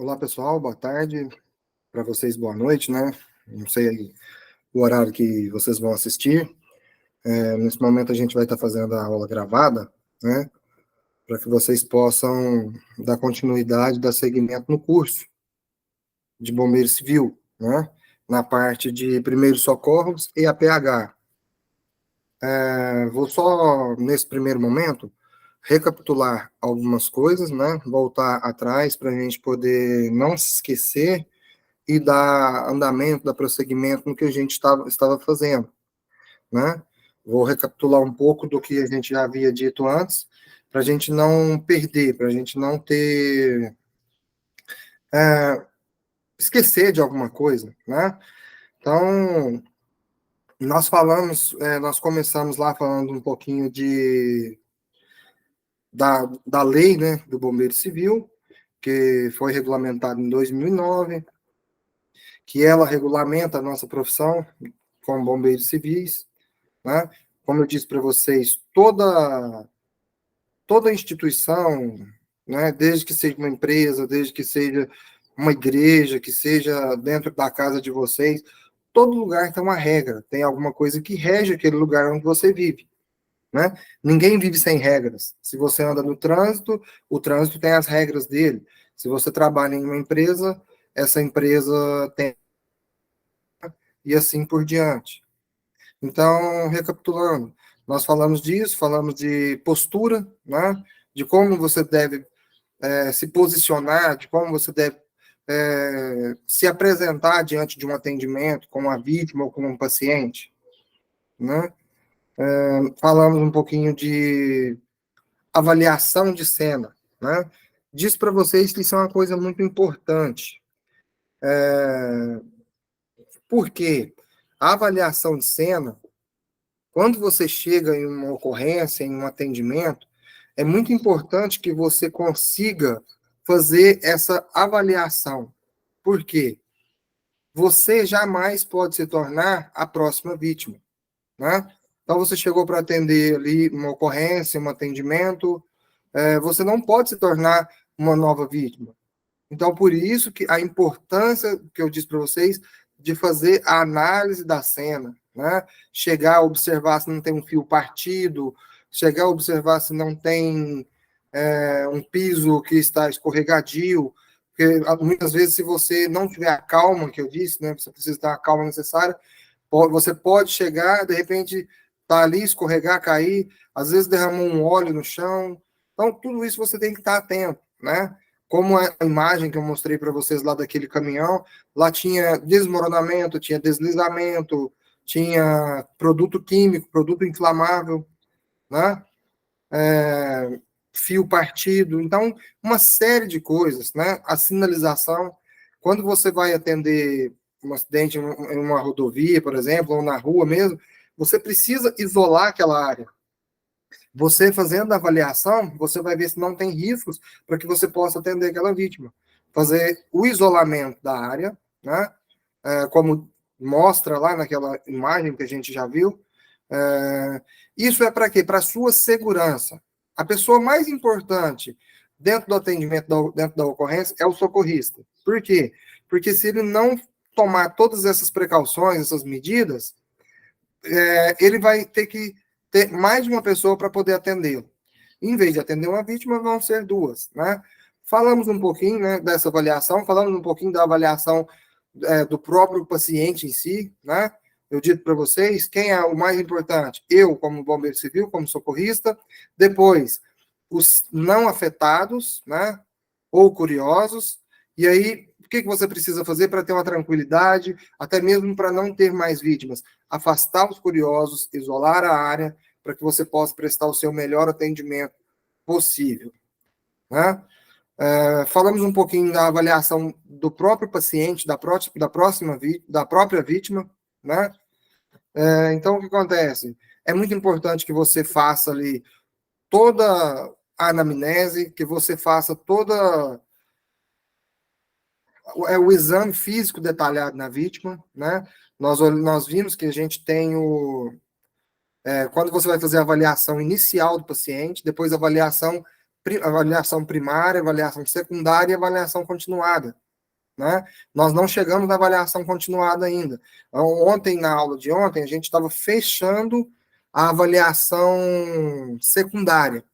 Olá, pessoal, boa tarde. Para vocês, boa noite, né? Não sei o horário que vocês vão assistir. Nesse momento, a gente vai estar fazendo a aula gravada, né? Para que vocês possam dar continuidade, dar seguimento no curso de Bombeiro Civil, né? Na parte de primeiros socorros e APH. Vou só, nesse primeiro momento, recapitular algumas coisas, né? Voltar atrás para a gente poder não se esquecer e dar andamento, dar prosseguimento no que a gente estava fazendo, né? Vou recapitular um pouco do que a gente já havia dito antes, para a gente não perder, para a gente não ter esquecer de alguma coisa, né? Então, nós começamos lá falando um pouquinho da lei, né, do Bombeiro Civil, que foi regulamentada em 2009, que ela regulamenta a nossa profissão como bombeiros civis, né? Como eu disse para vocês, toda instituição, né, desde que seja uma empresa, desde que seja uma igreja, que seja dentro da casa de vocês, todo lugar tem uma regra, tem alguma coisa que rege aquele lugar onde você vive, né? Ninguém vive sem regras. Se você anda no trânsito, o trânsito tem as regras dele. Se você trabalha em uma empresa, essa empresa tem, e assim por diante. Então, recapitulando, nós falamos disso, falamos de postura, né? De como você deve se posicionar, de como você deve se apresentar diante de um atendimento com uma vítima ou com um paciente, né? Falamos um pouquinho de avaliação de cena, né? Diz para vocês que isso é uma coisa muito importante. Por quê? A avaliação de cena, quando você chega em uma ocorrência, em um atendimento, é muito importante que você consiga fazer essa avaliação. Por quê? Você jamais pode se tornar a próxima vítima, né? Então, você chegou para atender ali uma ocorrência, um atendimento, você não pode se tornar uma nova vítima. Então, por isso que a importância que eu disse para vocês de fazer a análise da cena, né? Chegar a observar se não tem um fio partido, chegar a observar se não tem um piso que está escorregadio, porque muitas vezes, se você não tiver a calma que eu disse, né? Você precisa ter a calma necessária, você pode chegar, de repente, tá ali, escorregar, cair, às vezes derramou um óleo no chão. Então, tudo isso você tem que estar atento, né? Como a imagem que eu mostrei para vocês lá daquele caminhão, lá tinha desmoronamento, tinha deslizamento, tinha produto químico, produto inflamável, né? Fio partido, então, uma série de coisas, né? A sinalização, quando você vai atender um acidente em uma rodovia, por exemplo, ou na rua mesmo, você precisa isolar aquela área. Você fazendo a avaliação, você vai ver se não tem riscos para que você possa atender aquela vítima. Fazer o isolamento da área, né? Como mostra lá naquela imagem que a gente já viu. Isso é para quê? Para a sua segurança. A pessoa mais importante dentro do atendimento, dentro da ocorrência, é o socorrista. Por quê? Porque se ele não tomar todas essas precauções, essas medidas, ele vai ter que ter mais de uma pessoa para poder atendê-lo. Em vez de atender uma vítima, vão ser duas, né? Falamos um pouquinho, né, dessa avaliação, falamos um pouquinho da avaliação do próprio paciente em si, né? Eu dito para vocês, quem é o mais importante? Eu, como bombeiro civil, como socorrista, depois, os não afetados, né, ou curiosos, e aí, o que você precisa fazer para ter uma tranquilidade, até mesmo para não ter mais vítimas? Afastar os curiosos, isolar a área, para que você possa prestar o seu melhor atendimento possível, né? Falamos um pouquinho da avaliação do próprio paciente, da própria vítima, né? Então, o que acontece? É muito importante que você faça ali toda a anamnese, que você faça toda o exame físico detalhado na vítima, né? Nós vimos que a gente tem quando você vai fazer a avaliação inicial do paciente, depois a avaliação avaliação primária, avaliação secundária e avaliação continuada, né? Nós não chegamos na avaliação continuada ainda. Então, ontem, na aula de ontem, a gente estava fechando a avaliação secundária.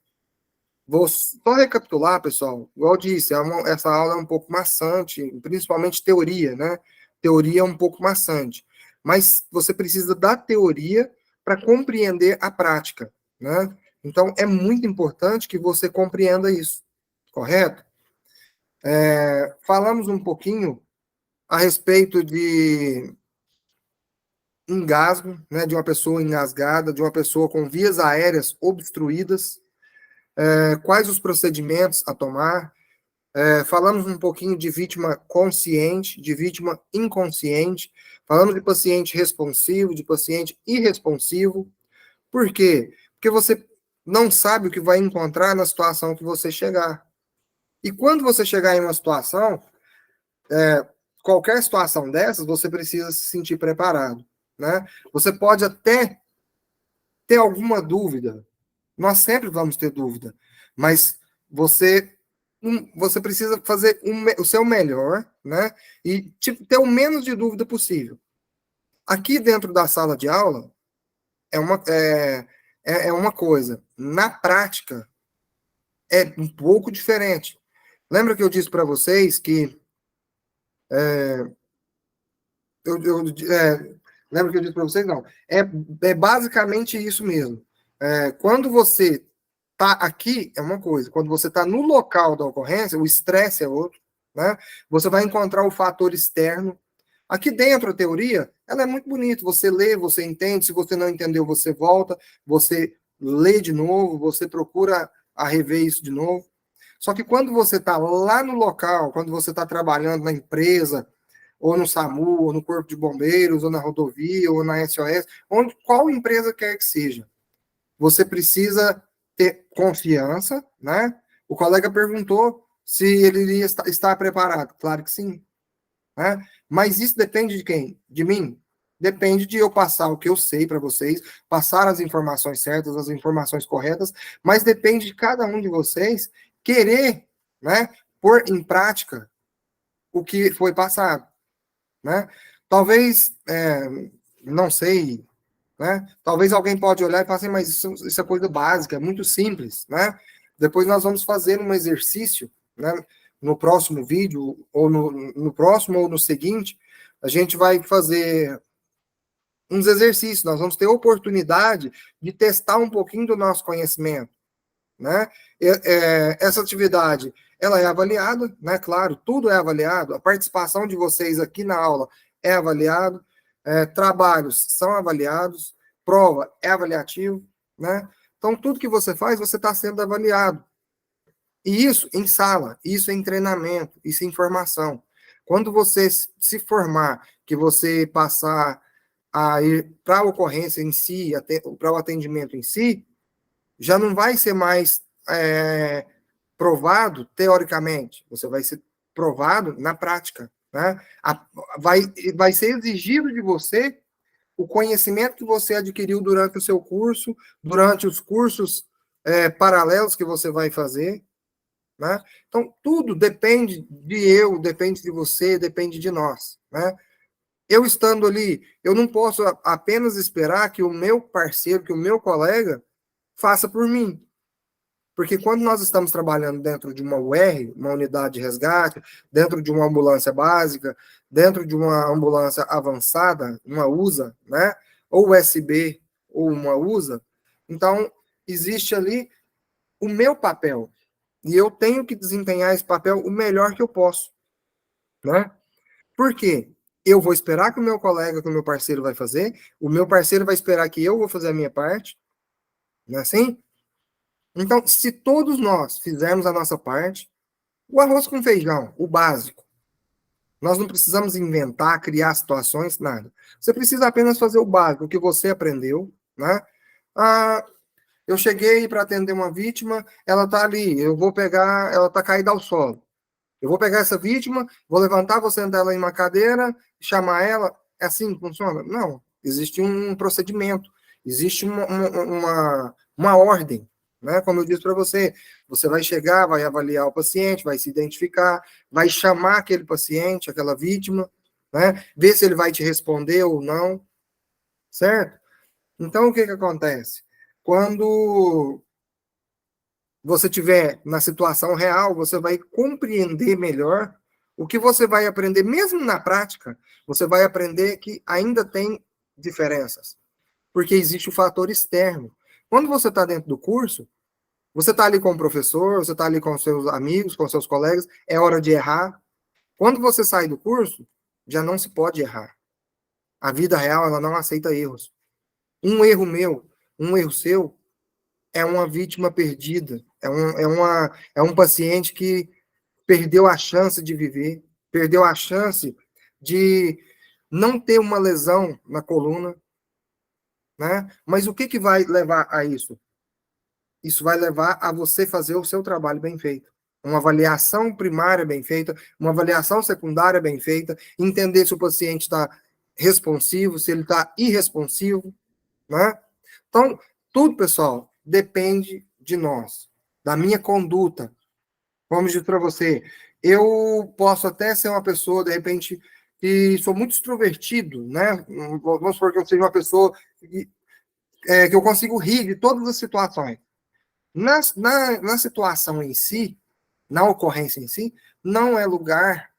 Vou só recapitular, pessoal. Igual eu disse, essa aula é um pouco maçante, principalmente teoria, né? Teoria é um pouco maçante. Mas você precisa da teoria para compreender a prática, né? Então, é muito importante que você compreenda isso, correto? Falamos um pouquinho a respeito de engasgo, né? De uma pessoa engasgada, de uma pessoa com vias aéreas obstruídas, quais os procedimentos a tomar. Falamos um pouquinho de vítima consciente, de vítima inconsciente, falamos de paciente responsivo, de paciente irresponsivo. Por quê? Porque você não sabe o que vai encontrar na situação que você chegar. E quando você chegar em uma situação, qualquer situação dessas, você precisa se sentir preparado, né? Você pode até ter alguma dúvida, nós sempre vamos ter dúvida, mas você precisa fazer o seu melhor, né? E ter o menos de dúvida possível. Aqui dentro da sala de aula é uma coisa. Na prática, é um pouco diferente. Lembra que eu disse para vocês que lembra que eu disse para vocês? Não. É basicamente isso mesmo. Quando você tá aqui é uma coisa, quando você está no local da ocorrência, o estresse é outro, né? Você vai encontrar o fator externo. Aqui dentro, a teoria, ela é muito bonita. Você lê, você entende. Se você não entendeu, você volta, você lê de novo, você procura a rever isso de novo. Só que quando você está lá no local, quando você está trabalhando na empresa, ou no SAMU, ou no Corpo de Bombeiros, ou na rodovia, ou na SOS, qual empresa quer que seja, você precisa ter confiança, né? O colega perguntou se ele iria estar preparado. Claro que sim, né? Mas isso depende de quem? De mim? Depende de eu passar o que eu sei para vocês, passar as informações certas, as informações corretas, mas depende de cada um de vocês querer, né, pôr em prática o que foi passado, né? Talvez, não sei, né? Talvez alguém pode olhar e falar assim, mas isso é coisa básica, é muito simples, né? Depois nós vamos fazer um exercício, né? No próximo vídeo, ou no próximo ou no seguinte, a gente vai fazer uns exercícios, nós vamos ter oportunidade de testar um pouquinho do nosso conhecimento, né? Essa atividade, ela é avaliada, né? Claro, tudo é avaliado, a participação de vocês aqui na aula é avaliado, trabalhos são avaliados, prova é avaliativo, né? Então, tudo que você faz, você está sendo avaliado. E isso em sala, isso em treinamento, isso em formação. Quando você se formar, que você passar a ir para a ocorrência em si, para o atendimento em si, já não vai ser mais provado teoricamente, você vai ser provado na prática, né? Vai ser exigido de você o conhecimento que você adquiriu durante o seu curso, durante os cursos paralelos que você vai fazer, né? Então, tudo depende depende de você, depende de nós, né? Eu estando ali, eu não posso apenas esperar que o meu parceiro, que o meu colega faça por mim. Porque quando nós estamos trabalhando dentro de uma UR, uma unidade de resgate, dentro de uma ambulância básica, dentro de uma ambulância avançada, uma USA, né? Ou USB, ou uma USA, então existe ali o meu papel. E eu tenho que desempenhar esse papel o melhor que eu posso, né? Por quê? Eu vou esperar que o meu colega, que o meu parceiro vai fazer, o meu parceiro vai esperar que eu vou fazer a minha parte, não é assim? Então, se todos nós fizermos a nossa parte, o arroz com feijão, o básico, nós não precisamos inventar, criar situações, nada. Você precisa apenas fazer o básico, o que você aprendeu, né? Ah, eu cheguei para atender uma vítima, ela está ali, eu vou pegar, ela está caída ao solo. Eu vou pegar essa vítima, vou levantar, vou sentar ela em uma cadeira, chamar ela. É assim que funciona? Não. Existe um procedimento, existe uma ordem, né? Como eu disse para você, Você vai chegar, vai avaliar o paciente, vai se identificar, vai chamar aquele paciente, aquela vítima, né? Ver se ele vai te responder ou não, certo? Então, o que que acontece? Quando você estiver na situação real, você vai compreender melhor o que você vai aprender, mesmo na prática, você vai aprender que ainda tem diferenças, porque existe o fator externo. Quando você está dentro do curso, você está ali com o professor, você está ali com seus amigos, com seus colegas, é hora de errar. Quando você sai do curso, já não se pode errar. A vida real, ela não aceita erros. Um erro meu, um erro seu, é uma vítima perdida. É um paciente que perdeu a chance de viver, perdeu a chance de não ter uma lesão na coluna, né? Mas o que que vai levar a isso? Isso vai levar a você fazer o seu trabalho bem feito. Uma avaliação primária bem feita, uma avaliação secundária bem feita, entender se o paciente está responsivo, se ele está irresponsivo, né? Então, tudo, pessoal, depende de nós, da minha conduta. Vamos dizer para você, eu posso até ser uma pessoa, de repente, que sou muito extrovertido, né? Vamos supor que eu seja uma pessoa que eu consigo rir de todas as situações. Na situação em si, na ocorrência em si, não é lugar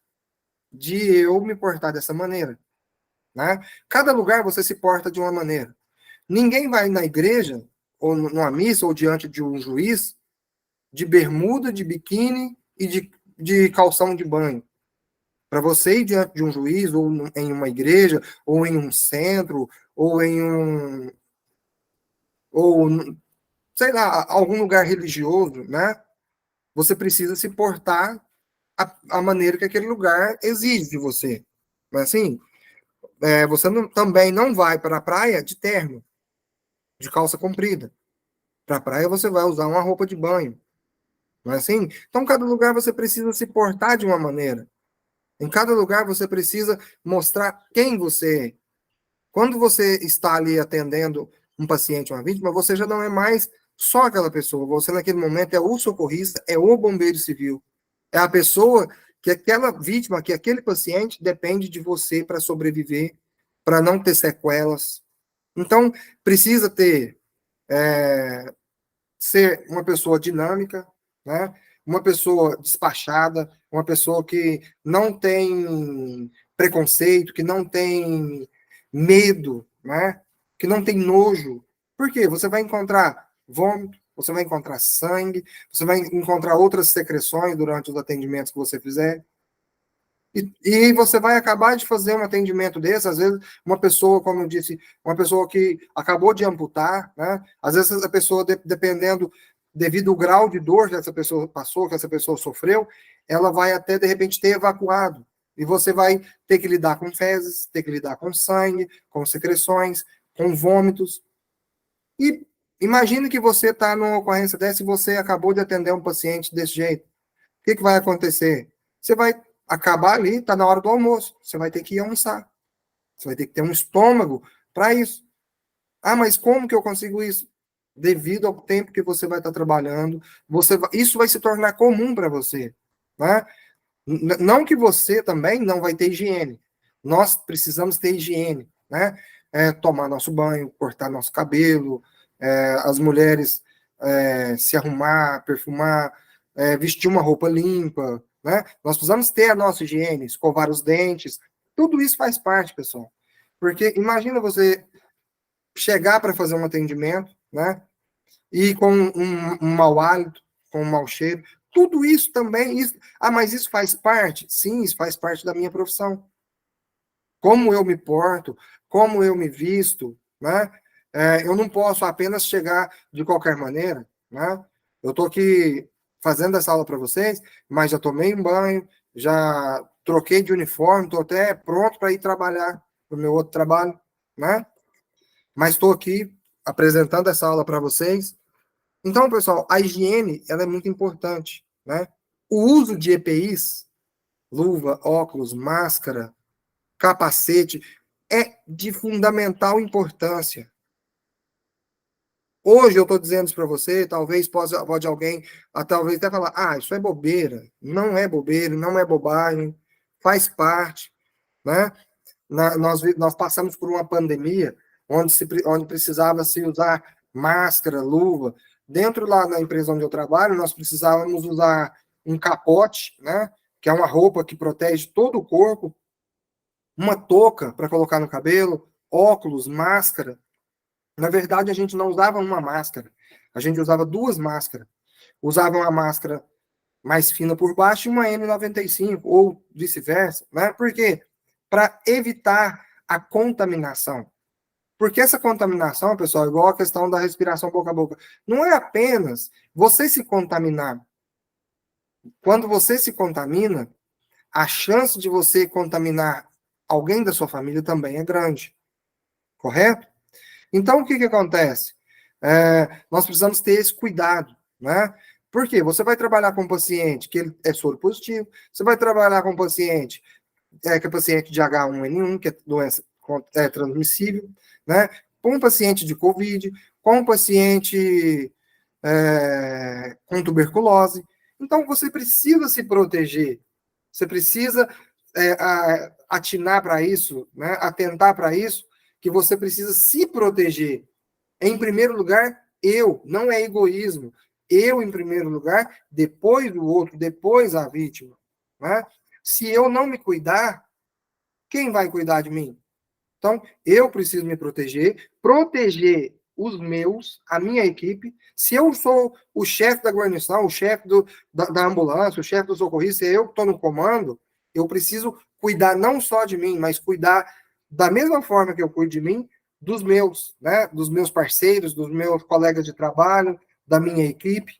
de eu me portar dessa maneira, né? Cada lugar você se porta de uma maneira. Ninguém vai na igreja, ou numa missa, ou diante de um juiz, de bermuda, de biquíni e de calção de banho. Para você ir diante de um juiz, ou em uma igreja, ou em um centro, ou em um. Ou, sei lá, algum lugar religioso, né? Você precisa se portar a maneira que aquele lugar exige de você. Mas assim, você também não vai para a praia de terno, de calça comprida. Para a praia você vai usar uma roupa de banho. Não é assim? Então, cada lugar você precisa se portar de uma maneira. Em cada lugar você precisa mostrar quem você é. Quando você está ali atendendo um paciente, uma vítima, você já não é mais só aquela pessoa. Você, naquele momento, é o socorrista, é o bombeiro civil. É a pessoa que aquela vítima, que aquele paciente depende de você para sobreviver, para não ter sequelas. Então, precisa ter, ser uma pessoa dinâmica, né? Uma pessoa despachada, uma pessoa que não tem preconceito, que não tem medo, né? Que não tem nojo. Por quê? Você vai encontrar vômito, você vai encontrar sangue, você vai encontrar outras secreções durante os atendimentos que você fizer. E você vai acabar de fazer um atendimento desse, às vezes uma pessoa, como eu disse, uma pessoa que acabou de amputar, né? Às vezes a pessoa, dependendo, devido ao grau de dor que essa pessoa passou, que essa pessoa sofreu, ela vai até, de repente, ter evacuado. E você vai ter que lidar com fezes, ter que lidar com sangue, com secreções, com vômitos. E imagine que você está numa ocorrência dessa e você acabou de atender um paciente desse jeito. O que vai acontecer? Você vai acabar ali, está na hora do almoço. Você vai ter que ir almoçar. Você vai ter que ter um estômago para isso. Ah, mas como que eu consigo isso? Devido ao tempo que você vai estar trabalhando, isso vai se tornar comum para você. Né? Não que você também não vai ter higiene. Nós precisamos ter higiene. Né? Tomar nosso banho, cortar nosso cabelo, as mulheres se arrumar, perfumar, vestir uma roupa limpa, né? Nós precisamos ter a nossa higiene, escovar os dentes, tudo isso faz parte, pessoal. Porque imagina você chegar para fazer um atendimento, né? E com um mau hálito, com um mau cheiro, tudo isso também, mas isso faz parte? Sim, isso faz parte da minha profissão. Como eu me porto, como eu me visto, né? Eu não posso apenas chegar de qualquer maneira, né? Eu estou aqui fazendo essa aula para vocês, mas já tomei um banho, já troquei de uniforme, estou até pronto para ir trabalhar no meu outro trabalho, né? Mas estou aqui apresentando essa aula para vocês. Então, pessoal, a higiene ela é muito importante, né? O uso de EPIs, luva, óculos, máscara, capacete, é de fundamental importância. Hoje eu estou dizendo isso para você, talvez pode alguém, talvez até falar, isso é bobeira. Não é bobeira, não é bobagem, faz parte, né? Nós passamos por uma pandemia onde precisava se usar máscara, luva. Dentro lá na empresa onde eu trabalho, nós precisávamos usar um capote, né? Que é uma roupa que protege todo o corpo, uma touca para colocar no cabelo, óculos, máscara. Na verdade, a gente não usava uma máscara, a gente usava duas máscaras. Usava uma máscara mais fina por baixo e uma N95, ou vice-versa, né? Por quê? Para evitar a contaminação. Porque essa contaminação, pessoal, é igual a questão da respiração boca a boca, não é apenas você se contaminar. Quando você se contamina, a chance de você contaminar alguém da sua família também é grande. Correto? Então, o que acontece? Nós precisamos ter esse cuidado, né? Por quê? Você vai trabalhar com um paciente que ele é soro positivo, você vai trabalhar com um paciente que é paciente de H1N1, que é doença transmissível, né? Com um paciente de COVID, com um paciente com tuberculose. Então, você precisa se proteger, você precisa atinar para isso, né? Atentar para isso, que você precisa se proteger. Em primeiro lugar, não é egoísmo. Eu, em primeiro lugar, depois do outro, depois a vítima. Né? Se eu não me cuidar, quem vai cuidar de mim? Então, eu preciso me proteger os meus, a minha equipe. Se eu sou o chefe da guarnição, o chefe da ambulância, o chefe do socorrista, eu que estou no comando, eu preciso cuidar não só de mim, mas cuidar da mesma forma que eu cuido de mim, dos meus, né? Dos meus parceiros, dos meus colegas de trabalho, da minha equipe.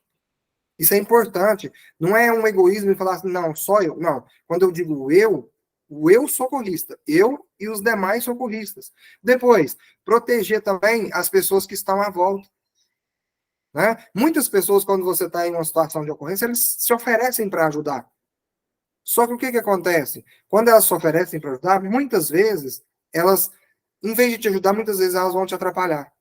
Isso é importante. Não é um egoísmo e falar assim, não, só eu. Não. Quando eu digo o eu socorrista, eu e os demais socorristas. Depois, proteger também as pessoas que estão à volta. Né? Muitas pessoas, quando você está em uma situação de ocorrência, eles se oferecem para ajudar. Só que o que acontece? Quando elas se oferecem para ajudar, muitas vezes, elas, em vez de te ajudar, muitas vezes elas vão te atrapalhar.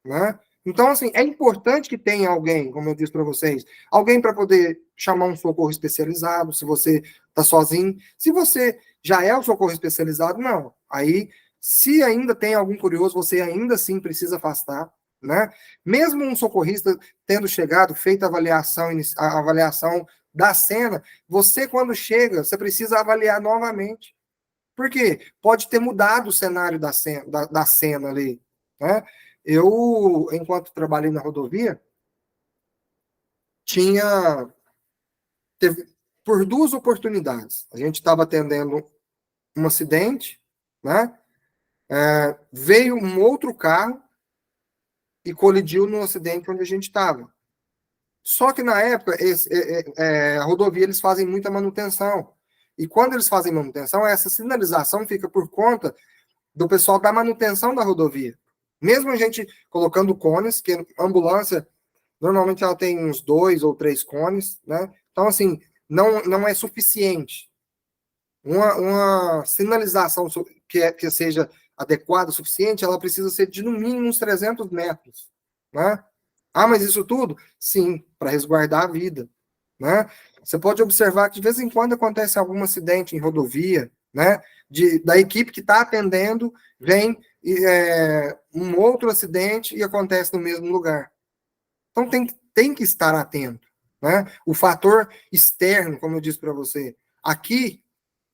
Né? Então, assim, é importante que tenha alguém, como eu disse para vocês, alguém para poder chamar um socorro especializado, se você está sozinho. Se você já é o socorro especializado, não. Aí, se ainda tem algum curioso, você ainda assim precisa afastar. Né? Mesmo um socorrista tendo chegado, feito a avaliação da cena, você, quando chega, você precisa avaliar novamente. Por quê? Pode ter mudado o cenário da cena ali. Né? Eu, enquanto trabalhei na rodovia, teve por duas oportunidades. A gente estava atendendo um acidente, né? Veio um outro carro e colidiu no acidente onde a gente estava. Só que na época, a rodovia eles fazem muita manutenção. E quando eles fazem manutenção, essa sinalização fica por conta do pessoal da manutenção da rodovia. Mesmo a gente colocando cones, que a ambulância normalmente ela tem uns 2 ou 3 cones, né? Então, assim, não é suficiente. Uma sinalização que seja adequada, suficiente, ela precisa ser de no mínimo uns 300 metros, né? Mas isso tudo? Sim, para resguardar a vida, né? Você pode observar que de vez em quando acontece algum acidente em rodovia, né? Da equipe que está atendendo, vem um outro acidente e acontece no mesmo lugar. Então tem que estar atento. Né? O fator externo, como eu disse para você, aqui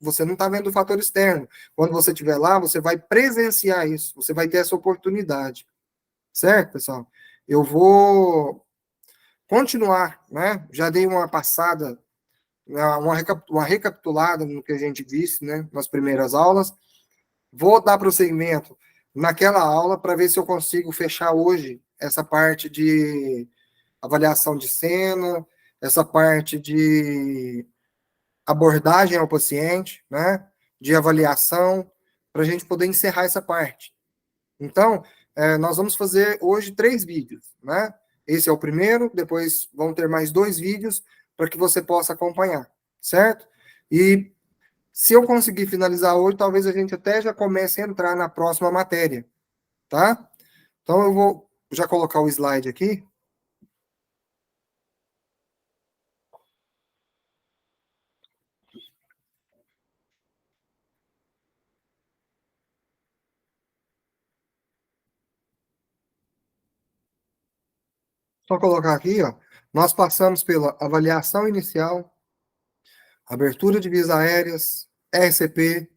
você não está vendo o fator externo. Quando você estiver lá, você vai presenciar isso, você vai ter essa oportunidade. Certo, pessoal? Eu vou continuar, né? Já dei uma passada, uma recapitulada no que a gente disse, né? Nas primeiras aulas. Vou dar prosseguimento naquela aula para ver se eu consigo fechar hoje essa parte de avaliação de cena, essa parte de abordagem ao paciente, né? De avaliação, para a gente poder encerrar essa parte. Então, nós vamos fazer hoje 3 vídeos, né? Esse é o primeiro, depois vão ter mais 2 vídeos para que você possa acompanhar, certo? E se eu conseguir finalizar hoje, talvez a gente até já comece a entrar na próxima matéria, tá? Então, eu vou já colocar o slide aqui. Só colocar aqui, ó. Nós passamos pela avaliação inicial, abertura de vias aéreas, RCP,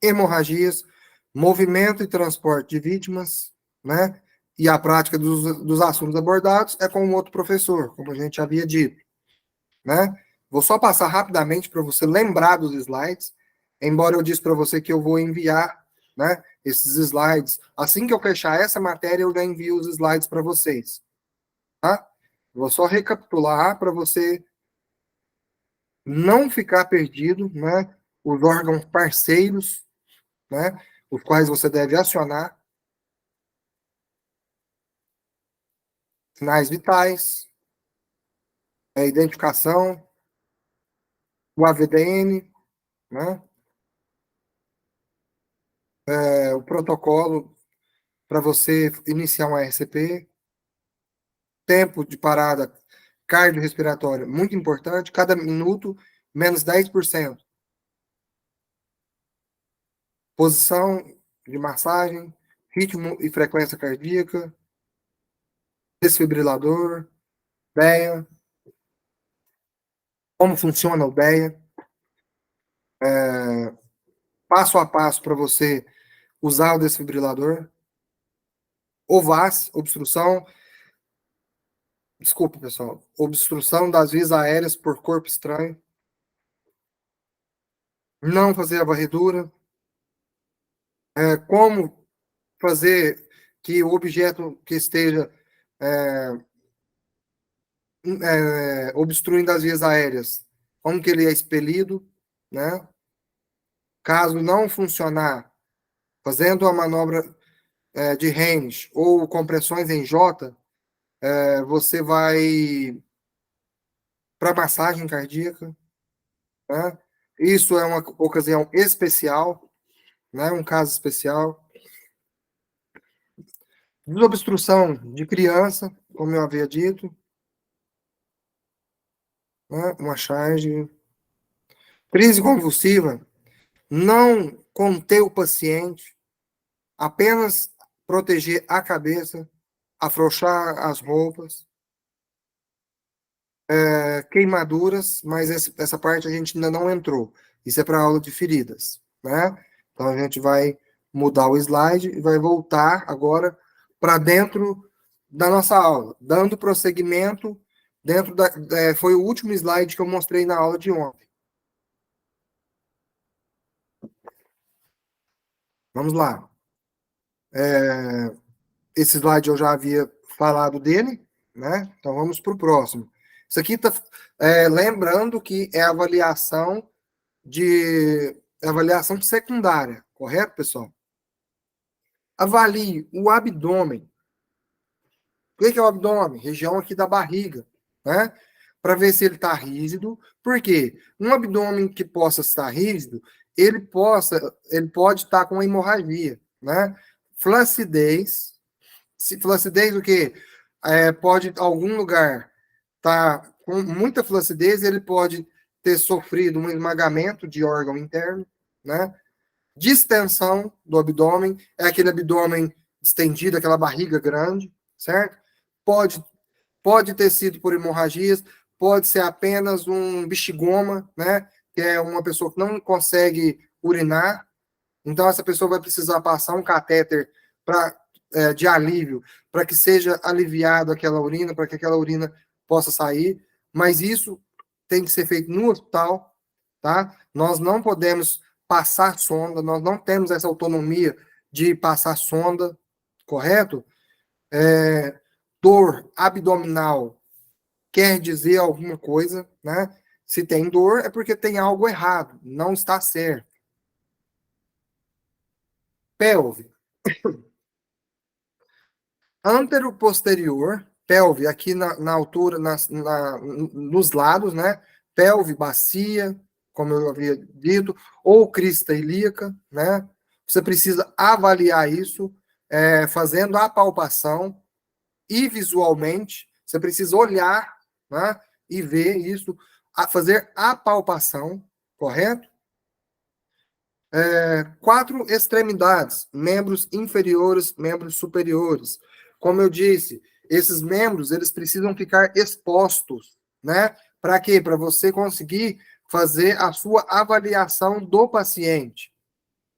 hemorragias, movimento e transporte de vítimas, né? E a prática dos assuntos abordados é com um outro professor, como a gente havia dito, né? Vou só passar rapidamente para você lembrar dos slides, embora eu disse para você que eu vou enviar, né, esses slides. Assim que eu fechar essa matéria, eu já envio os slides para vocês, tá? Vou só recapitular para você não ficar perdido, né? Os órgãos parceiros, né? Os quais você deve acionar, sinais vitais, a identificação, o AVDN, né? O protocolo para você iniciar um RCP, tempo de parada cardiorrespiratória, muito importante, cada minuto, menos 10%. Posição de massagem, ritmo e frequência cardíaca, desfibrilador, BEA, como funciona o BEA, passo a passo para você usar o desfibrilador, OVAS, obstrução, desculpa, pessoal, obstrução das vias aéreas por corpo estranho, não fazer a varredura, como fazer que o objeto que esteja obstruindo as vias aéreas, como que ele é expelido, né? Caso não funcionar, fazendo a manobra de range ou compressões em J, você vai para massagem cardíaca, né? Isso é uma ocasião especial, né? Um caso especial. Desobstrução de criança, como eu havia dito, né? Uma charge. Crise convulsiva, não conter o paciente, apenas proteger a cabeça, afrouxar as roupas, queimaduras, mas essa parte a gente ainda não entrou. Isso é para aula de feridas, né? Então a gente vai mudar o slide e vai voltar agora para dentro da nossa aula, dando prosseguimento dentro da. Foi o último slide que eu mostrei na aula de ontem. Vamos lá. Esse slide eu já havia falado dele, né? Então vamos para o próximo. Isso aqui está lembrando que é avaliação secundária, correto, pessoal? Avalie o abdômen. O que é o abdômen? Região aqui da barriga, né? Para ver se ele está rígido. Por quê? Um abdômen que possa estar rígido, ele pode estar com hemorragia, né? Flacidez. Flacidez o quê? Pode algum lugar estar com muita flacidez, ele pode ter sofrido um esmagamento de órgão interno, né? Distensão do abdômen, é aquele abdômen estendido, aquela barriga grande, certo? Pode, pode ter sido por hemorragias, pode ser apenas um bexigoma, né? Que é uma pessoa que não consegue urinar, então essa pessoa vai precisar passar um catéter de alívio para que seja aliviado aquela urina, para que aquela urina possa sair, mas isso tem que ser feito no hospital, tá? Nós não podemos passar sonda, nós não temos essa autonomia de passar sonda, correto? Dor abdominal quer dizer alguma coisa, né? Se tem dor, é porque tem algo errado, não está certo. Pelve. Antero-posterior, pelve aqui na altura, nos lados, né? Pelve, bacia, como eu havia dito, ou crista ilíaca, né? Você precisa avaliar isso, fazendo a palpação, e visualmente, você precisa olhar, né, e ver isso, fazer a palpação, correto? 4 extremidades, membros inferiores, membros superiores. Como eu disse, esses membros, eles precisam ficar expostos, né? Para quê? Para você conseguir fazer a sua avaliação do paciente.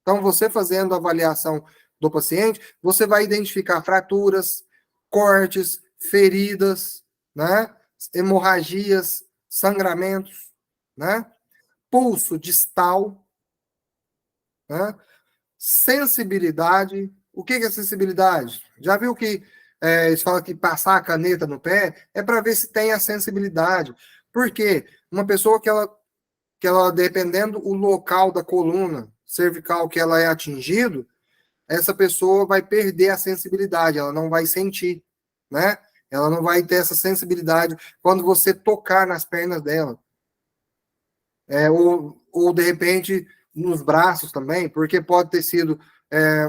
Então, você fazendo a avaliação do paciente, você vai identificar fraturas, cortes, feridas, né? Hemorragias, sangramentos, né? Pulso distal, né? Sensibilidade. O que é sensibilidade? Já viu que eles falam que passar a caneta no pé é para ver se tem a sensibilidade. Por quê? Uma pessoa que ela, dependendo do local da coluna cervical que ela é atingido, essa pessoa vai perder a sensibilidade, ela não vai sentir, né? Ela não vai ter essa sensibilidade quando você tocar nas pernas dela. Ou de repente nos braços também, porque pode ter sido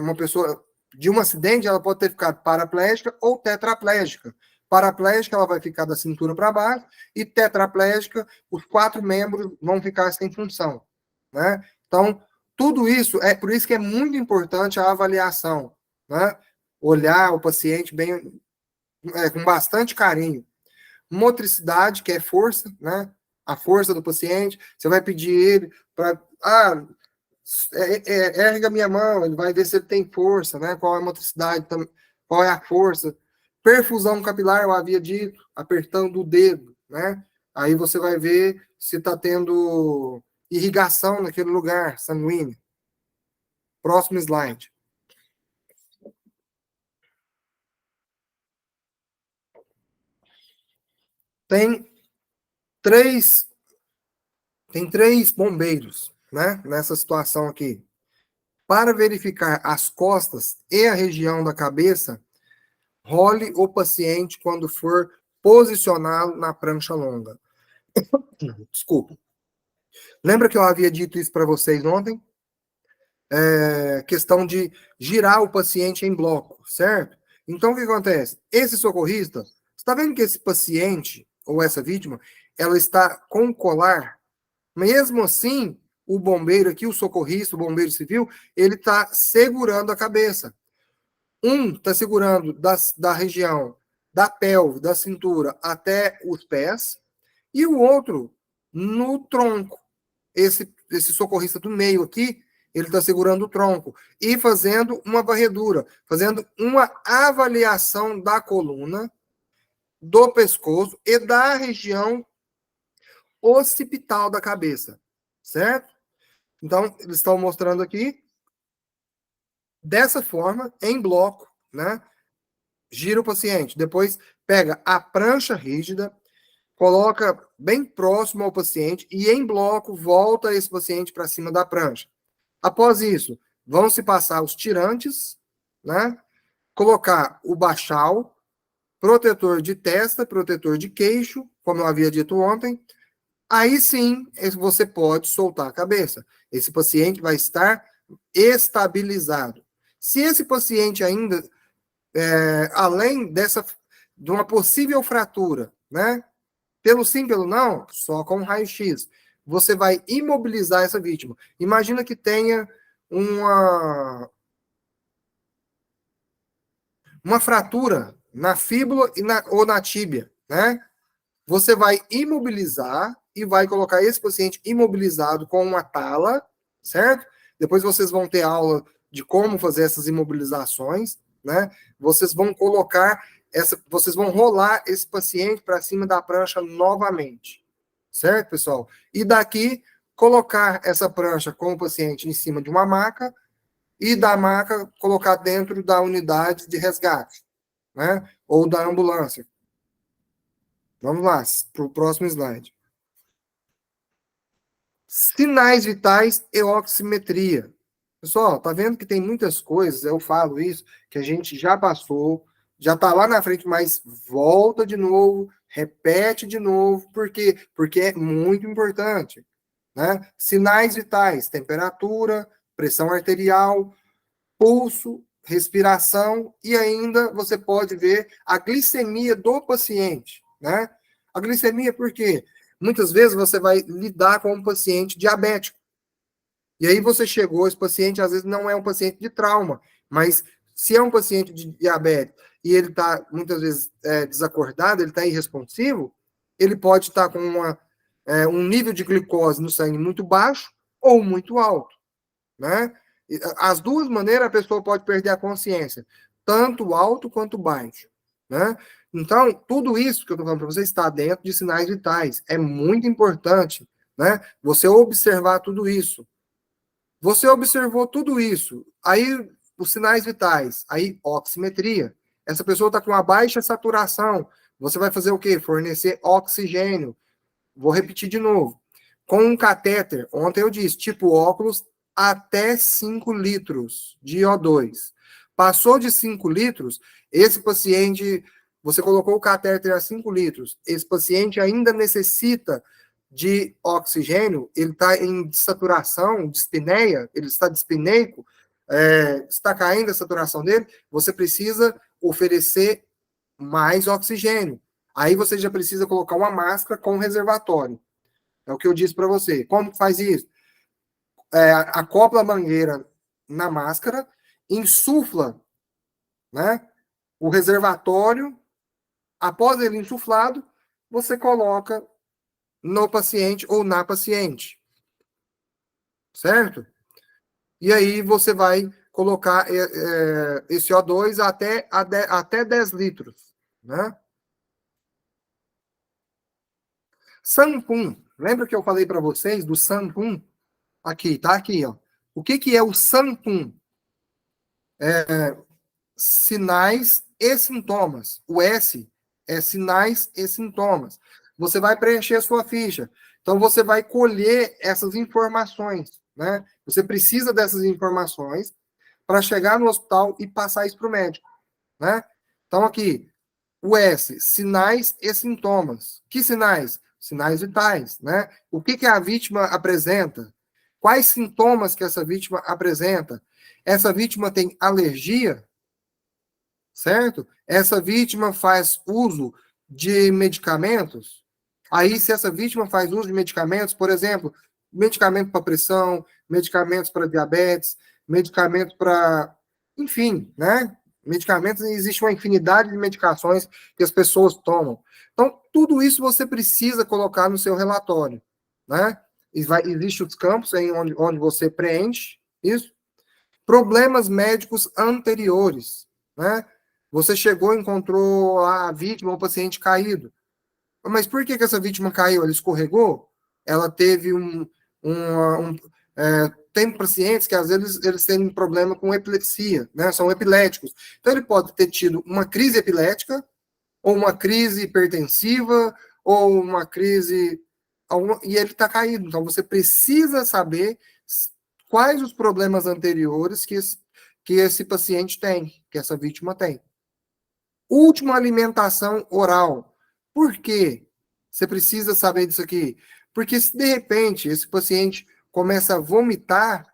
uma pessoa de um acidente, ela pode ter ficado paraplégica ou tetraplégica. Paraplégica, ela vai ficar da cintura para baixo, e tetraplégica, os 4 membros vão ficar sem função, né? Então, tudo isso, é por isso que é muito importante a avaliação, né? Olhar o paciente bem, com bastante carinho. Motricidade, que é força, né? A força do paciente, você vai pedir ele para, erga minha mão, ele vai ver se ele tem força, né? Qual é a motricidade, qual é a força. Perfusão capilar, eu havia dito, apertando o dedo, né? Aí você vai ver se está tendo irrigação naquele lugar sanguíneo. Próximo slide. Tem três, tem 3 bombeiros, né? Nessa situação aqui. Para verificar as costas e a região da cabeça, role o paciente quando for posicioná-lo na prancha longa. Desculpa. Lembra que eu havia dito isso para vocês ontem? Questão de girar o paciente em bloco, certo? Então, o que acontece? Esse socorrista, está vendo que esse paciente, ou essa vítima, ela está com colar? Mesmo assim, o bombeiro aqui, o socorrista, o bombeiro civil, ele está segurando a cabeça. Um está segurando da região da pelve, da cintura até os pés, e o outro no tronco. Esse socorrista do meio aqui, ele está segurando o tronco e fazendo uma varredura, fazendo uma avaliação da coluna, do pescoço e da região occipital da cabeça, certo? Então, eles estão mostrando aqui, dessa forma, em bloco, né? Gira o paciente, depois pega a prancha rígida, coloca bem próximo ao paciente e em bloco volta esse paciente para cima da prancha. Após isso, vão se passar os tirantes, né? Colocar o baixal, protetor de testa, protetor de queixo, como eu havia dito ontem. Aí sim, você pode soltar a cabeça. Esse paciente vai estar estabilizado. Se esse paciente ainda, além de uma possível fratura, né? Pelo sim, pelo não, só com raio-x. Você vai imobilizar essa vítima. Imagina que tenha uma fratura na fíbula ou na tíbia, né? Você vai imobilizar e vai colocar esse paciente imobilizado com uma tala, certo? Depois vocês vão ter aula de como fazer essas imobilizações, né? Vocês vão vocês vão rolar esse paciente para cima da prancha novamente, certo, pessoal? E daqui colocar essa prancha com o paciente em cima de uma maca e da maca colocar dentro da unidade de resgate, né? Ou da ambulância. Vamos lá, para o próximo slide. Sinais vitais e oximetria. Pessoal, tá vendo que tem muitas coisas, eu falo isso, que a gente já passou, já tá lá na frente, mas volta de novo, repete de novo, por quê? Porque é muito importante, né? Sinais vitais, temperatura, pressão arterial, pulso, respiração e ainda você pode ver a glicemia do paciente, né? A glicemia, por quê? Muitas vezes você vai lidar com um paciente diabético. E aí você chegou, esse paciente às vezes não é um paciente de trauma, mas se é um paciente de diabetes e ele está muitas vezes desacordado, ele está irresponsivo, ele pode estar com um nível de glicose no sangue muito baixo ou muito alto, né? As duas maneiras a pessoa pode perder a consciência, tanto alto quanto baixo, né? Então, tudo isso que eu estou falando para você está dentro de sinais vitais. É muito importante, né? Você observar tudo isso. Você observou tudo isso. Aí, os sinais vitais. Aí, oximetria. Essa pessoa está com uma baixa saturação. Você vai fazer o quê? Fornecer oxigênio. Vou repetir de novo. Com um catéter, ontem eu disse, tipo óculos, até 5 litros de O2. Passou de 5 litros, esse paciente, você colocou o catéter a 5 litros, esse paciente ainda necessita de oxigênio, ele está em saturação, dispneia, ele está dispneico, está caindo a saturação dele, você precisa oferecer mais oxigênio. Aí você já precisa colocar uma máscara com reservatório. É o que eu disse para você. Como que faz isso? Acopla a mangueira na máscara, insufla, né, o reservatório. Após ele insuflado, você coloca no paciente ou na paciente. Certo? E aí você vai colocar esse O2 até 10 litros. Né? Sampum. Lembra que eu falei para vocês do Sampum? Aqui, tá aqui, ó. O que que é o Sampum? Sinais e sintomas. O S é sinais e sintomas. Você vai preencher a sua ficha. Então, você vai colher essas informações, né? Você precisa dessas informações para chegar no hospital e passar isso para o médico, né? Então, aqui, o S, sinais e sintomas. Que sinais? Sinais vitais, né? O que que a vítima apresenta? Quais sintomas que essa vítima apresenta? Essa vítima tem alergia? Certo? Essa vítima faz uso de medicamentos. Aí, se essa vítima faz uso de medicamentos, por exemplo, medicamento para pressão, medicamentos para diabetes, medicamento para. Enfim, né? Medicamentos, existe uma infinidade de medicações que as pessoas tomam. Então, tudo isso você precisa colocar no seu relatório, né? Existem os campos aí onde você preenche isso. Problemas médicos anteriores, né? Você chegou e encontrou a vítima, o paciente caído. Mas por que que essa vítima caiu? Ela escorregou? Ela teve tem pacientes que às vezes eles têm um problema com epilepsia, né? São epiléticos. Então ele pode ter tido uma crise epilética, ou uma crise hipertensiva, ou uma crise e ele está caído. Então você precisa saber quais os problemas anteriores que esse paciente tem, que essa vítima tem. Última alimentação oral. Por quê? Você precisa saber disso aqui. Porque se de repente esse paciente começa a vomitar,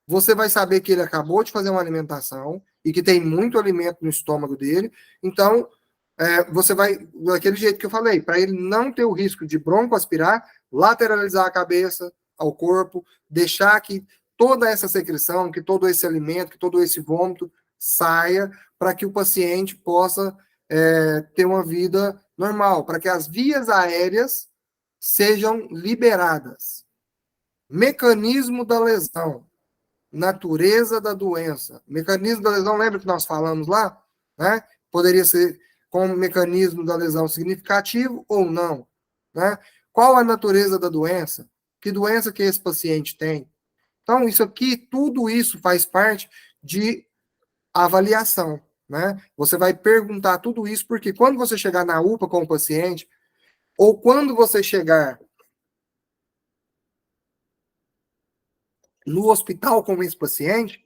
você vai saber que ele acabou de fazer uma alimentação e que tem muito alimento no estômago dele. Então, você vai, daquele jeito que eu falei, para ele não ter o risco de broncoaspirar, lateralizar a cabeça ao corpo, deixar que toda essa secreção, que todo esse alimento, que todo esse vômito saia, para que o paciente possa ter uma vida normal, para que as vias aéreas sejam liberadas. Mecanismo da lesão, natureza da doença. Mecanismo da lesão, lembra que nós falamos lá? Né? Poderia ser com um mecanismo da lesão significativo ou não. Né? Qual a natureza da doença? Que doença que esse paciente tem? Então, isso aqui, tudo isso faz parte de avaliação. Né? Você vai perguntar tudo isso, porque quando você chegar na UPA com o paciente, ou quando você chegar no hospital com esse paciente,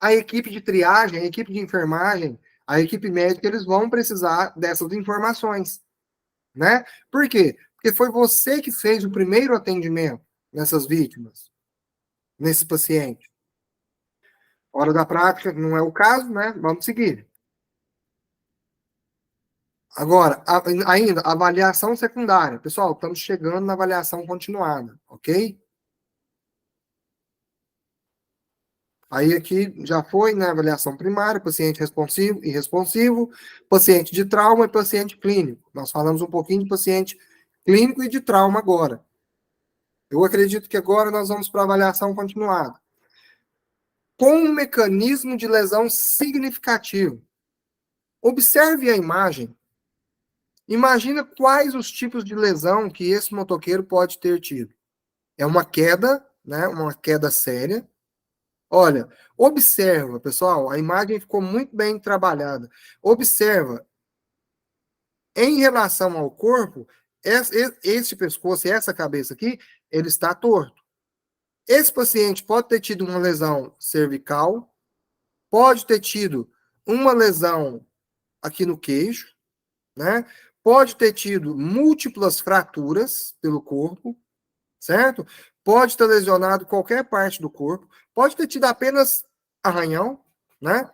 a equipe de triagem, a equipe de enfermagem, a equipe médica, eles vão precisar dessas informações, né? Por quê? Porque foi você que fez o primeiro atendimento nessas vítimas, nesse paciente. Hora da prática não é o caso, né? Vamos seguir. Agora, ainda, avaliação secundária. Pessoal, estamos chegando na avaliação continuada, ok? Aí aqui já foi, né? Avaliação primária, paciente responsivo e irresponsivo, paciente de trauma e paciente clínico. Nós falamos um pouquinho de paciente clínico e de trauma agora. Eu acredito que agora nós vamos para a avaliação continuada. Com um mecanismo de lesão significativo. Observe a imagem. Imagina quais os tipos de lesão que esse motoqueiro pode ter tido. É uma queda, né? Uma queda séria. Olha, observa, pessoal, a imagem ficou muito bem trabalhada. Observa, em relação ao corpo, esse pescoço e essa cabeça aqui, ele está torto. Esse paciente pode ter tido uma lesão cervical, pode ter tido uma lesão aqui no queixo, né? Pode ter tido múltiplas fraturas pelo corpo, certo? Pode ter lesionado qualquer parte do corpo, pode ter tido apenas arranhão, né?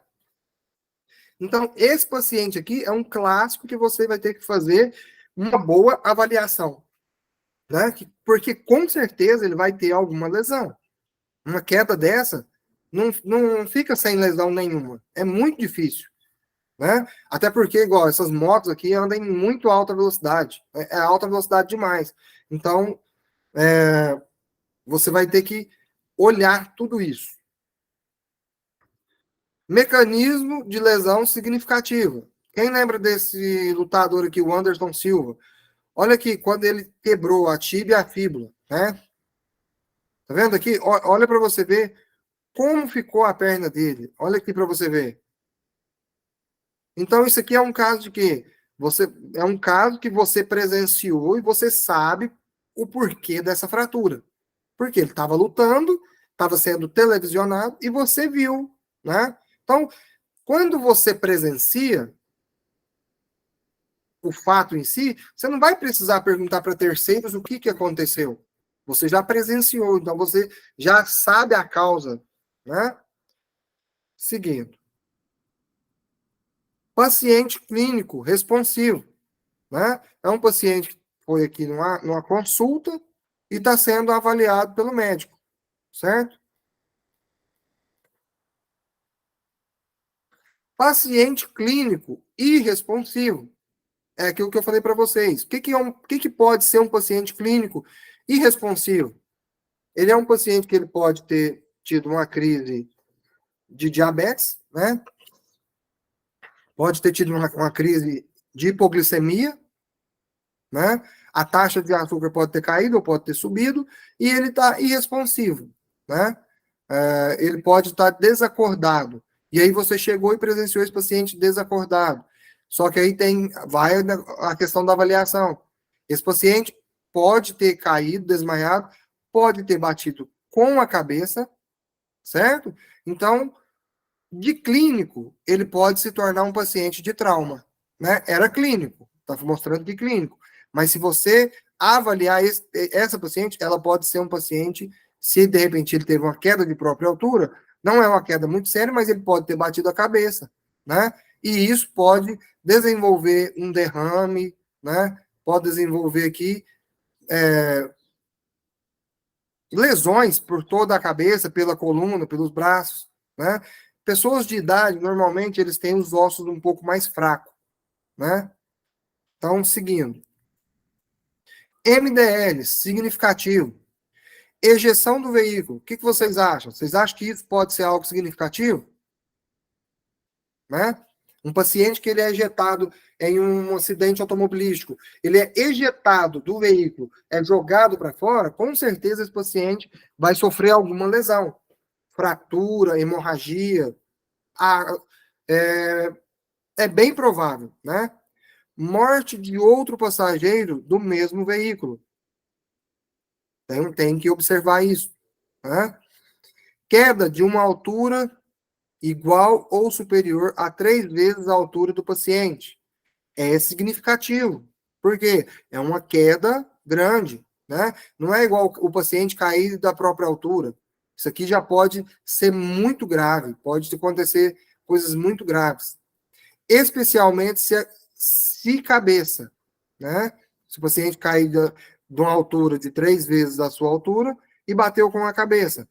Então, esse paciente aqui é um clássico que você vai ter que fazer uma boa avaliação, né? Porque com certeza ele vai ter alguma lesão. Uma queda dessa não fica sem lesão nenhuma. É muito difícil, né? Até porque, igual, essas motos aqui andam em muito alta velocidade. É alta velocidade demais. Então, você vai ter que olhar tudo isso. Mecanismo de lesão significativa. Quem lembra desse lutador aqui, o Anderson Silva? Olha aqui, quando ele quebrou a tíbia e a fíbula, né? Tá vendo aqui? Olha para você ver como ficou a perna dele. Olha aqui para você ver. Então, isso aqui é um caso de quê? É um caso que você presenciou e você sabe o porquê dessa fratura. Porque ele estava lutando, estava sendo televisionado e você viu, né? Então, quando você presencia o fato em si, você não vai precisar perguntar para terceiros o que aconteceu. Você já presenciou, então você já sabe a causa, né? Seguindo. Paciente clínico responsivo, né? É um paciente que foi aqui numa consulta e está sendo avaliado pelo médico, certo? Paciente clínico irresponsivo. É aquilo que eu falei para vocês. O que pode ser um paciente clínico irresponsivo? Ele é um paciente que ele pode ter tido uma crise de diabetes, né? Pode ter tido uma crise de hipoglicemia, né? A taxa de açúcar pode ter caído ou pode ter subido e ele está irresponsivo, né? Ele pode estar desacordado. E aí você chegou e presenciou esse paciente desacordado. Só que aí vai a questão da avaliação. Esse paciente pode ter caído, desmaiado, pode ter batido com a cabeça, certo? Então, de clínico, ele pode se tornar um paciente de trauma, né? Era clínico, está mostrando que clínico. Mas se você avaliar essa paciente, ela pode ser um paciente, se de repente ele teve uma queda de própria altura, não é uma queda muito séria, mas ele pode ter batido a cabeça, né? E isso pode desenvolver um derrame, né? Pode desenvolver aqui lesões por toda a cabeça, pela coluna, pelos braços, né? Pessoas de idade, normalmente, eles têm os ossos um pouco mais fracos, né? Então, seguindo. MDL, significativo. Ejeção do veículo. O que vocês acham? Vocês acham que isso pode ser algo significativo? Né? Um paciente que ele é ejetado em um acidente automobilístico, ele é ejetado do veículo, é jogado para fora, com certeza esse paciente vai sofrer alguma lesão. Fratura, hemorragia. É bem provável, né? Morte de outro passageiro do mesmo veículo. Então, tem que observar isso, né? Queda de uma altura igual ou superior a 3 vezes a altura do paciente. É significativo. Por quê? É uma queda grande, né? Não é igual o paciente cair da própria altura. Isso aqui já pode ser muito grave, pode acontecer coisas muito graves. Especialmente se cabeça, né? Se o paciente cair de uma altura de 3 vezes a sua altura e bateu com a cabeça.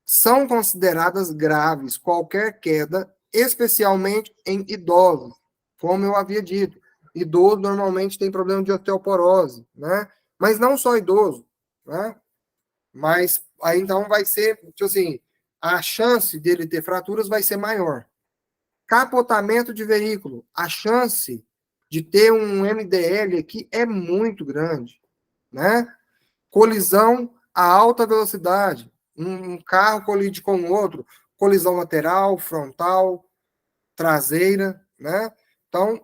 São consideradas graves qualquer queda, especialmente em idosos, como eu havia dito. Idoso normalmente tem problema de osteoporose, né? Mas não só idoso, né? Mas aí então vai ser, tipo assim, a chance dele ter fraturas vai ser maior. Capotamento de veículo, a chance de ter um MDL aqui é muito grande, né? Colisão a alta velocidade, um carro colide com o outro, colisão lateral, frontal, traseira, né? Então,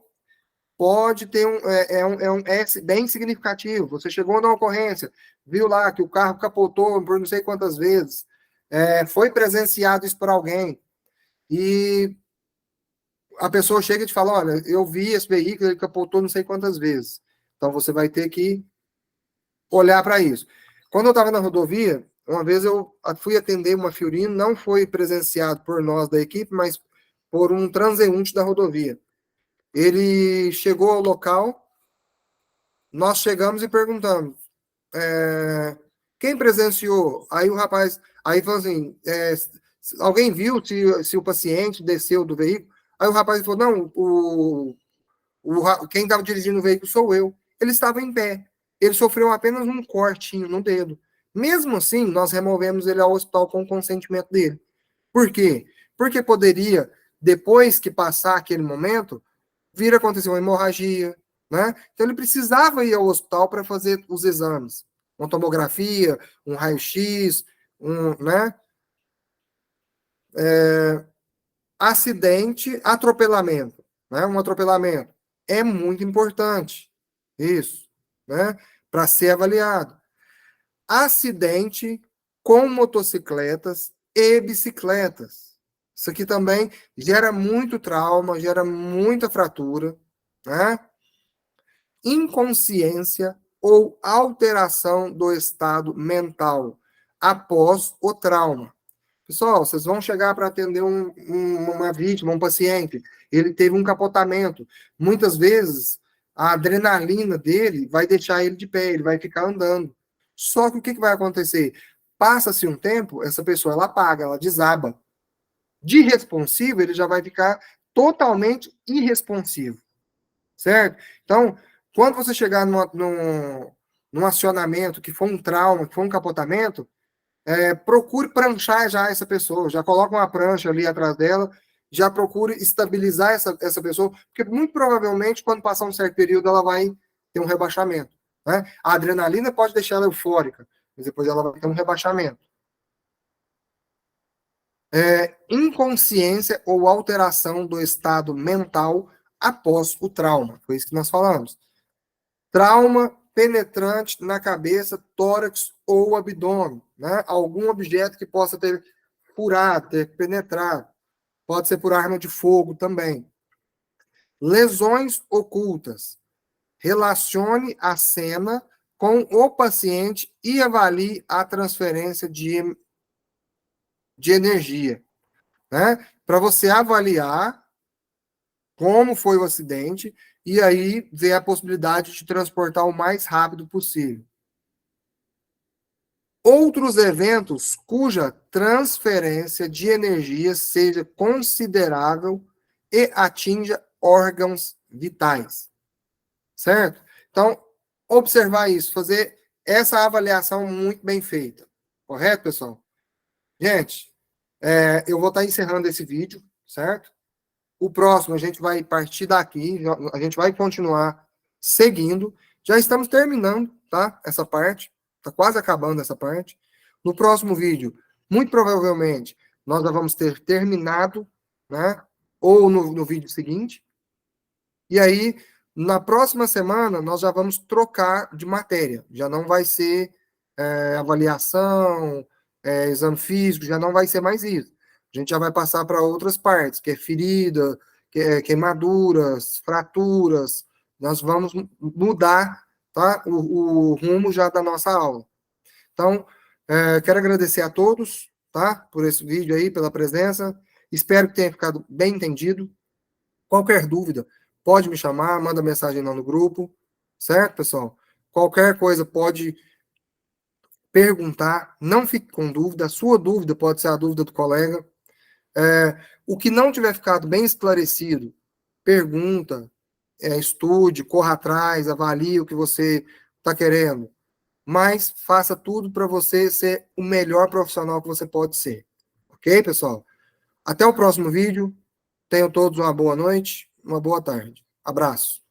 pode ter é bem significativo. Você chegou na ocorrência, viu lá que o carro capotou por não sei quantas vezes, foi presenciado isso por alguém, e a pessoa chega e te fala, olha, eu vi esse veículo, ele capotou não sei quantas vezes. Então, você vai ter que olhar para isso. Quando eu estava na rodovia, uma vez eu fui atender uma Fiorino, não foi presenciado por nós da equipe, mas por um transeunte da rodovia. Ele chegou ao local, nós chegamos e perguntamos, quem presenciou? Aí o rapaz, aí falou assim, alguém viu se o paciente desceu do veículo? Aí o rapaz falou, não, quem estava dirigindo o veículo sou eu. Ele estava em pé. Ele sofreu apenas um cortinho no dedo. Mesmo assim, nós removemos ele ao hospital com o consentimento dele. Por quê? Porque poderia, depois que passar aquele momento, vir a acontecer uma hemorragia, né? Então ele precisava ir ao hospital para fazer os exames. Uma tomografia, um raio-x, né? Acidente, atropelamento, né? Um atropelamento é muito importante, isso, né? Para ser avaliado. Acidente com motocicletas e bicicletas. Isso aqui também gera muito trauma, gera muita fratura, né? Inconsciência ou alteração do estado mental após o trauma. Pessoal, vocês vão chegar para atender uma vítima, um paciente, ele teve um capotamento. Muitas vezes, a adrenalina dele vai deixar ele de pé, ele vai ficar andando. Só que o que vai acontecer? Passa-se um tempo, essa pessoa ela apaga, ela desaba. De responsivo, ele já vai ficar totalmente irresponsivo, certo? Então, quando você chegar num acionamento que foi um trauma, que foi um capotamento, procure pranchar já essa pessoa, já coloca uma prancha ali atrás dela, já procure estabilizar essa pessoa, porque muito provavelmente, quando passar um certo período, ela vai ter um rebaixamento. Né? A adrenalina pode deixar ela eufórica, mas depois ela vai ter um rebaixamento. Inconsciência ou alteração do estado mental após o trauma, foi isso que nós falamos. Trauma penetrante na cabeça, tórax ou abdômen, né? Algum objeto que possa ter furado, ter penetrado. Pode ser por arma de fogo também. Lesões ocultas. Relacione a cena com o paciente e avalie a transferência de energia, né? Para você avaliar como foi o acidente e aí ver a possibilidade de transportar o mais rápido possível. Outros eventos cuja transferência de energia seja considerável e atinja órgãos vitais. Certo? Então, observar isso, fazer essa avaliação muito bem feita. Correto, pessoal? Gente, eu vou estar encerrando esse vídeo, certo? O próximo a gente vai partir daqui, a gente vai continuar seguindo. Já estamos terminando, tá? Essa parte. Está quase acabando essa parte. No próximo vídeo, muito provavelmente, nós já vamos ter terminado, né? Ou no vídeo seguinte. E aí, na próxima semana, nós já vamos trocar de matéria. Já não vai ser avaliação, exame físico, já não vai ser mais isso. A gente já vai passar para outras partes, que é ferida, queimaduras, fraturas. Nós vamos mudar, tá, o rumo já da nossa aula. Então, quero agradecer a todos, tá? Por esse vídeo aí, pela presença. Espero que tenha ficado bem entendido. Qualquer dúvida, pode me chamar, manda mensagem lá no grupo, certo, pessoal? Qualquer coisa pode perguntar, não fique com dúvida, a sua dúvida pode ser a dúvida do colega. O que não tiver ficado bem esclarecido, pergunta, estude, corra atrás, avalie o que você está querendo, mas faça tudo para você ser o melhor profissional que você pode ser. Ok, pessoal? Até o próximo vídeo. Tenham todos uma boa noite, uma boa tarde. Abraço.